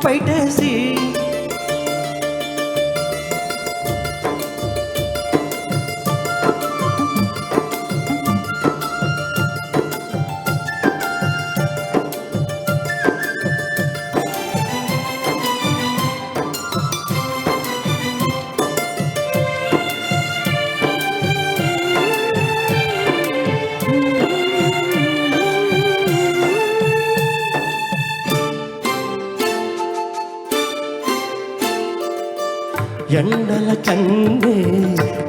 పైటేసి ఎండల కన్నే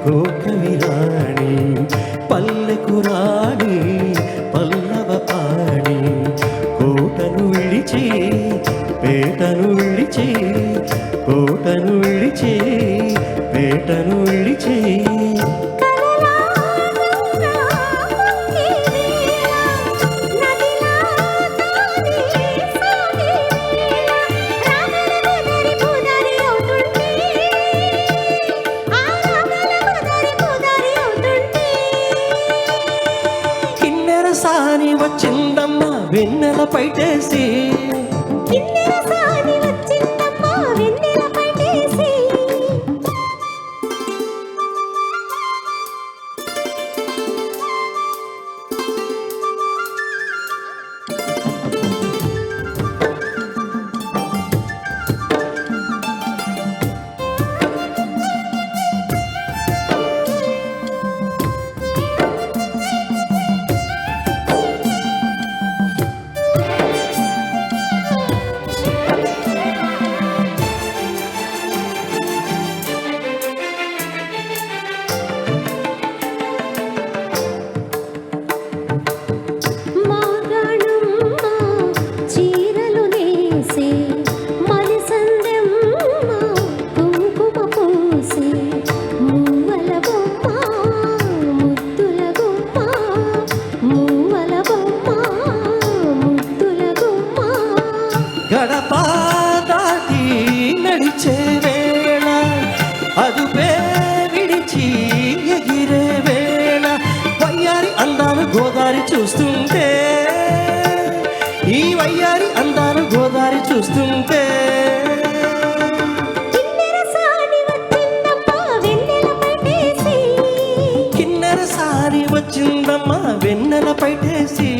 కోకవిరాణి పల్లెకు రాణి పల్లవ పాడి కోటను విడిచి పేటను విడిచి కోటను విడిచి పేటను విడిచి సాని వచ్చిందమ్మ వెన్నెల పైటేసి గడప దాటి నడిచే వేళ అదుపే విడిచి ఎగిరే వేళ వయ్యారి అందాలు గోదారి చూస్తుంటే ఈ వయ్యారి అందాలు గోదారి చూస్తుంటే కిన్నెర సారి వచ్చిందమ్మా వెన్నెల పైటేసి